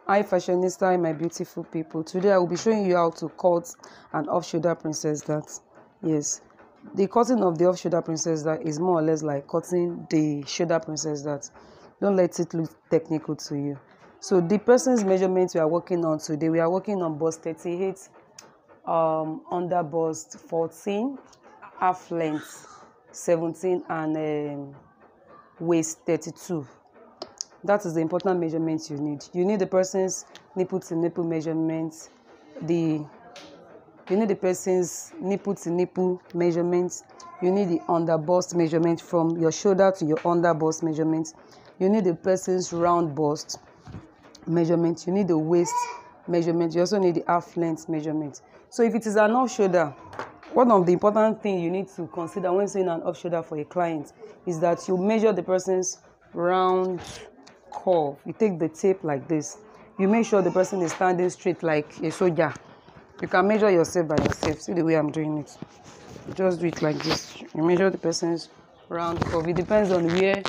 Hi fashionista, my beautiful people. Today I will be showing you how to cut an off-shoulder princess dart. Yes, the cutting of the off-shoulder princess dart is more or less like cutting the shoulder princess dart. Don't let it look technical to you. So the person's measurement we are working on today, we are working on bust 38, under bust 14, half length 17, and waist 32. That is the important measurement you need. You need the person's nipple to nipple measurement. You need the person's nipple to nipple measurement. You need the under bust measurement from your shoulder to your under bust measurement. You need the person's round bust measurement. You need the waist measurement. You also need the half length measurement. So if it is an off shoulder, one of the important things you need to consider when saying an off shoulder for a client is that you measure the person's round curve. You take the tape like this. You make sure the person is standing straight like a soldier. You can measure yourself by yourself. See the way I'm doing it. Just do it like this. You measure the person's round curve. It depends on where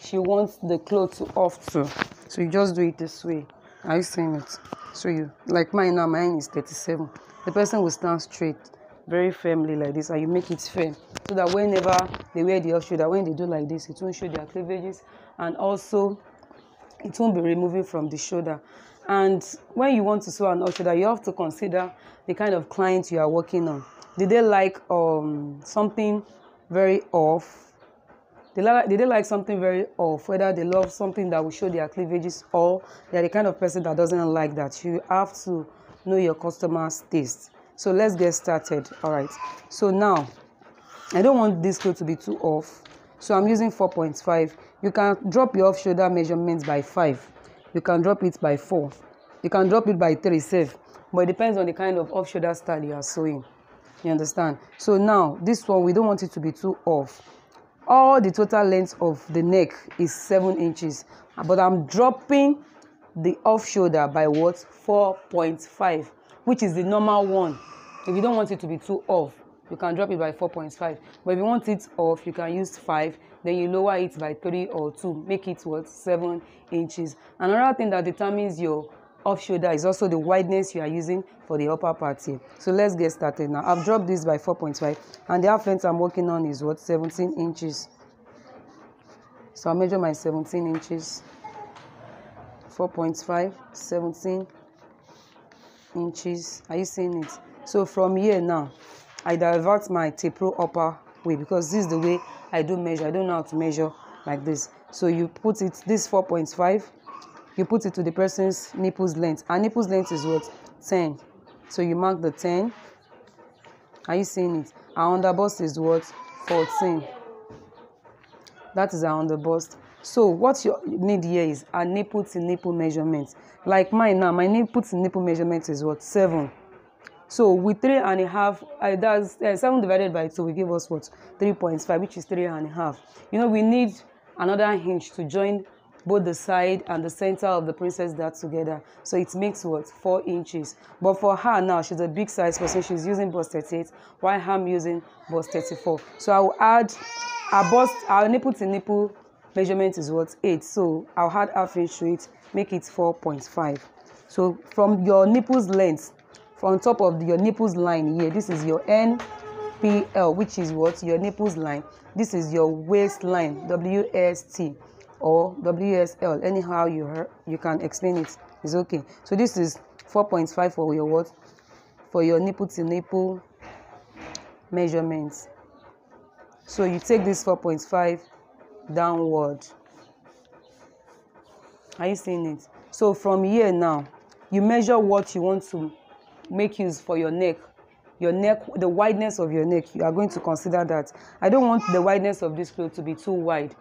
she wants the clothes to off to. So you just do it this way. Are you seeing it? So you, like mine now, mine is 37. The person will stand straight, very firmly like this, and you make it firm. So that whenever they wear the off shoulder, when they do like this, it won't show their cleavages, and also it won't be removing from the shoulder. And when you want to sew an off shoulder, you have to consider the kind of client you are working on. Did they like something very off? Did they like something very off? Whether they love something that will show their cleavages, or they're the kind of person that doesn't like that. You have to know your customer's taste. So let's get started. All right. So now, I don't want this clothes to be too off. So I'm using 4.5. You can drop your off-shoulder measurements by 5. You can drop it by 4. You can drop it by 3, safe. But it depends on the kind of off-shoulder style you are sewing. You understand? So now, this one, we don't want it to be too off. All the total length of the neck is 7 inches. But I'm dropping the off-shoulder by what? 4.5, which is the normal one. If you don't want it to be too off, you can drop it by 4.5. But if you want it off, you can use 5. Then you lower it by 3 or 2. Make it what? 7 inches. Another thing that determines your off shoulder is also the wideness you are using for the upper part here. So let's get started now. I've dropped this by 4.5. And the half length I'm working on is what? 17 inches. So I'll measure my 17 inches. 4.5, 17 inches. Are you seeing it? So from here now, I divert my tape roll upper way, because this is the way I do measure. I don't know how to measure like this. So you put it, this 4.5, you put it to the person's nipples length. And nipples length is what? 10. So you mark the 10. Are you seeing it? Our under bust is what? 14. That is our under bust. So what you need here is a nipple to nipple measurement. Like mine now, my nipple to nipple measurement is what? 7. So with 3.5, that's 7 divided by 2 will give us what? 3.5, which is 3.5. You know, we need another hinge to join both the side and the center of the princess dart together. So it makes what? 4 inches. But for her now, she's a big size person. She's using bust 38, while I'm using bust 34. So I will add our nipple to nipple measurement is what? 8. So I'll add half inch to it, make it 4.5. So from your nipples length, from top of your nipples line here, this is your NPL, which is what? Your nipples line. This is your waistline, WST or WSL. Anyhow you can explain it. It's okay. So this is 4.5 for your what? For your nipple to nipple measurements. So you take this 4.5 downward. Are you seeing it? So from here now, you measure what you want to make use for your neck. Your neck, the wideness of your neck, you are going to consider that. I don't want the wideness of this cloth to be too wide,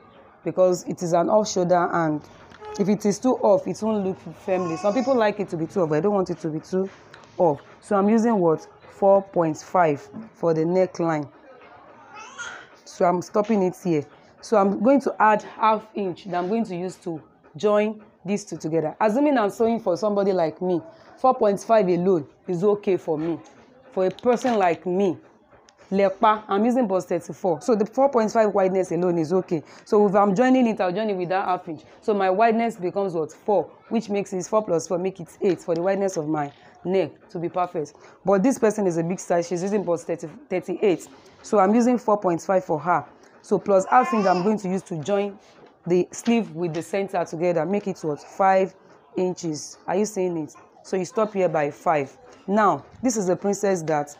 because it is an off shoulder, and if it is too off, it won't look firmly. Some people like it to be too off, but I don't want it to be too off. So I'm using what? 4.5 for the neckline. So I'm stopping it here. So I'm going to add half inch that I'm going to use to join these two together. Assuming I'm sewing for somebody like me, 4.5 alone is okay for me. For a person like me, lepa, I'm using bust 34. So the 4.5 wideness alone is okay. So if I'm joining it, I'll join it with that half inch. So my wideness becomes what? 4, which makes it 4 plus 4, make it 8 for the wideness of my neck to be perfect. But this person is a big size. She's using bust 38. So I'm using 4.5 for her. So plus half inch I'm going to use to join the sleeve with the center together. Make it what? 5 inches. Are you seeing it? So you stop here by 5. Now, this is a princess that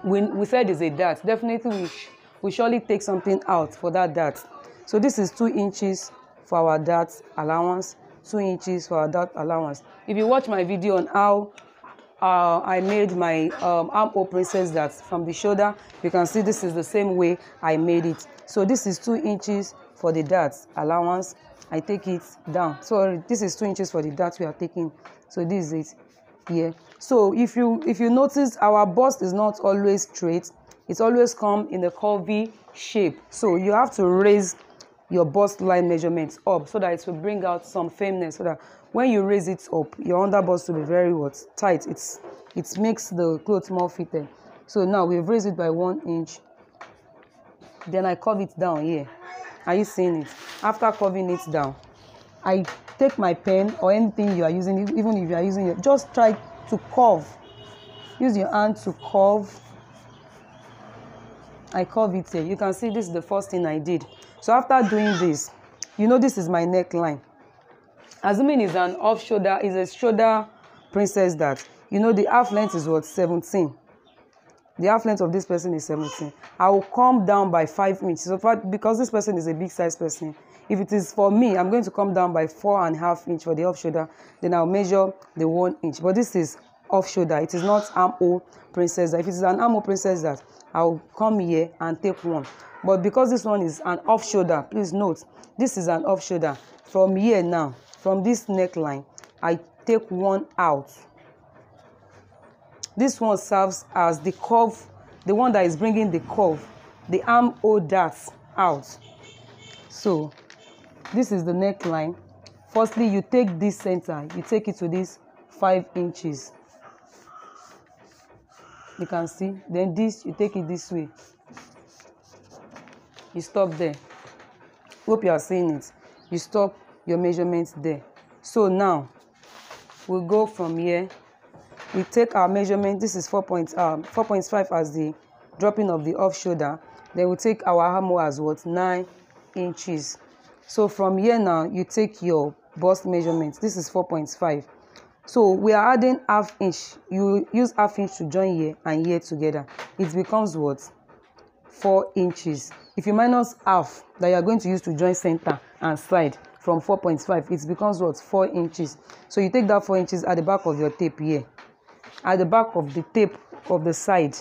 we said is a dart. Definitely we surely take something out for that dart. So this is 2 inches for our dart allowance, 2 inches for our dart allowance. If you watch my video on how I made my armhole princess dart from the shoulder, you can see this is the same way I made it. So this is 2 inches for the dart allowance. I take it down. So this is 2 inches for the dart we are taking. So this is it here. So if you notice, our bust is not always straight. It's always come in a curvy shape. So you have to raise your bust line measurements up so that it will bring out some firmness, so that when you raise it up, your under bust will be very tight. It makes the clothes more fitted. So now we've raised it by 1 inch. Then I curve it down here. Are you seeing it? After curving it down, I take my pen or anything you are using, even if you are using it, just try to curve. Use your hand to curve. I curve it here. You can see this is the first thing I did. So after doing this, you know this is my neckline. Assuming it's an off shoulder, is a shoulder princess dart. You know the half length is what? 17. The half length of this person is 17. I will come down by 5 inches. So because this person is a big size person, if it is for me, I'm going to come down by 4.5 inches for the off shoulder. Then I'll measure the 1 inch. But this is off shoulder. It is not armhole princess dart. If it is an armhole princess dart, I'll come here and take 1. But because this one is an off shoulder, please note, this is an off shoulder. From here now, from this neckline, I take 1 out. This one serves as the curve, the one that is bringing the curve, the armhole dart out. So this is the neckline. Firstly, you take this center, you take it to this 5 inches. You can see. Then this, you take it this way. You stop there. Hope you are seeing it. You stop your measurements there. So now we'll go from here. We take our measurement. This is 4.5 as the dropping of the off shoulder. Then we take our armhole as what? 9 inches. So from here now, you take your bust measurement. This is 4.5. So we are adding half inch. You use half inch to join here and here together. It becomes what? 4 inches. If you minus half that you are going to use to join center and side from 4.5, it becomes what? 4 inches. So you take that 4 inches at the back of your tape here. At the back of the tape of the side,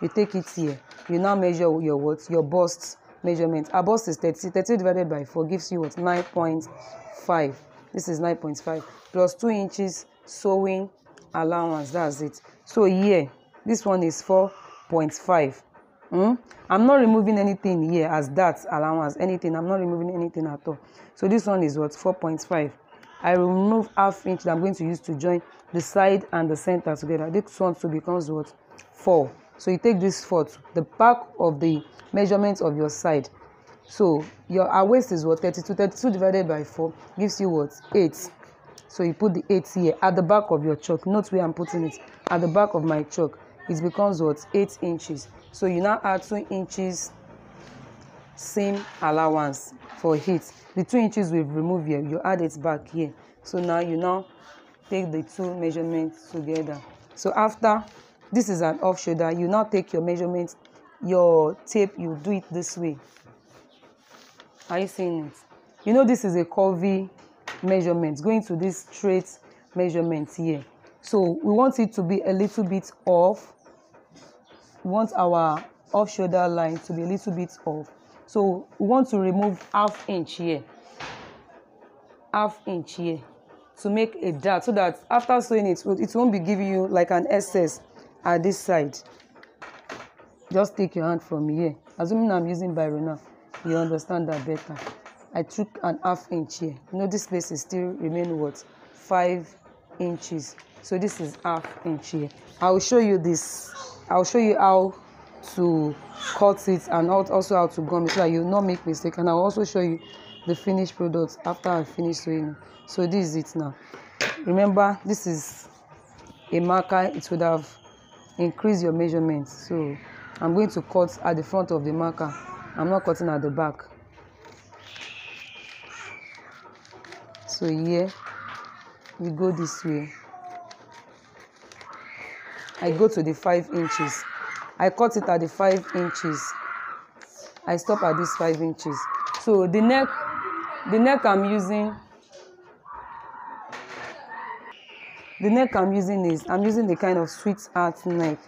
you take it here. You now measure your what? Your bust measurement. Our bust is 30. 30 divided by 4 gives you what? 9.5. This is 9.5 plus 2 inches sewing allowance. That's it. So here, this one is 4.5. I'm not removing anything here as that allowance. Anything. I'm not removing anything at all. So this one is what? 4.5. I remove half inch that I'm going to use to join the side and the center together. This one so becomes what? 4. So you take this 4 to the back of the measurement of your side. So our waist is what? 32. 32 divided by 4 gives you what? 8. So you put the 8 here at the back of your chalk. Note where I'm putting it. At the back of my chalk. It becomes what? 8 inches. So you now add 2 inches seam allowance for heat. The 2 inches we've removed here, you add it back here. So now you take the 2 measurements together. So after this is an off shoulder, you now take your measurements, your tape, you do it this way. Are you seeing it? You know this is a curvy measurement going to this straight measurement here. So we want it to be a little bit off. We want our off shoulder line to be a little bit off. So we want to remove half inch here. Half inch here to make a dart so that after sewing it won't be giving you like an excess at this side. Just take your hand from here. Assuming I'm using biro now, you understand that better. I took an half inch here. You know this place is still remain what? 5 inches. So this is half inch here. I will show you this. I'll show you how to cut it and also how to gum it, so that you will not make mistake. And I'll also show you the finished product after I finish sewing. So this is it now. Remember, this is a marker. It would have increased your measurement. So I'm going to cut at the front of the marker. I'm not cutting at the back. So here we go this way. I go to the 5 inches. I cut it at the 5 inches. I stop at this 5 inches. So the neck I'm using is I'm using the kind of sweetheart neck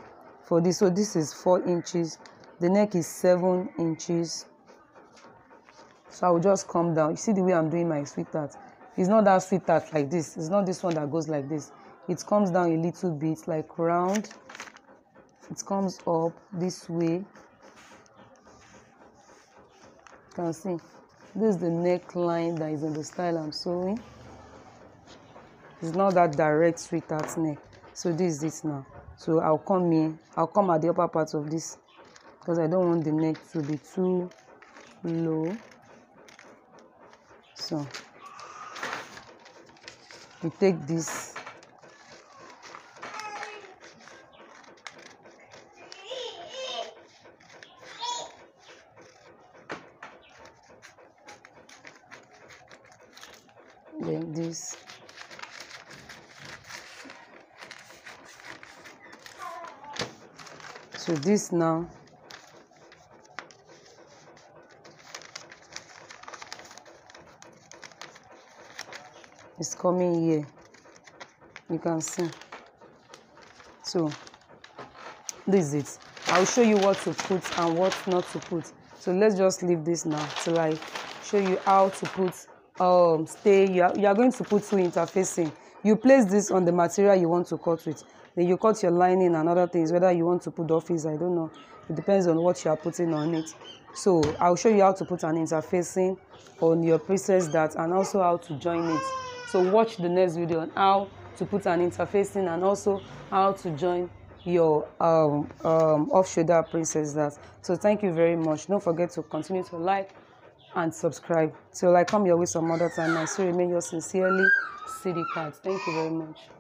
for this. So this is 4 inches. The neck is 7 inches. So I will just come down. You see the way I'm doing my sweetheart. It's not that sweetheart like this. It's not this one that goes like this. It comes down a little bit, like round. It comes up this way. You can see. This is the neckline that is in the style I'm sewing. It's not that direct sweetheart neck. So this is it now. So I'll come in. I'll come at the upper part of this because I don't want the neck to be too low. So we take this. Then this. So this now is coming here. You can see. So this is it. I'll show you what to put and what not to put. So let's just leave this now till I show you how to put you are going to put 2 interfacing. You place this on the material you want to cut with. Then you cut your lining and other things, whether you want to put office, I don't know. It depends on what you are putting on it. So I'll show you how to put an interfacing on your princess dart and also how to join it. So watch the next video on how to put an interfacing and also how to join your off-shoulder princess dart. So thank you very much. Don't forget to continue to like and subscribe. Till I come your way some other time, I still remain yours sincerely, SYDDY. Thank you very much.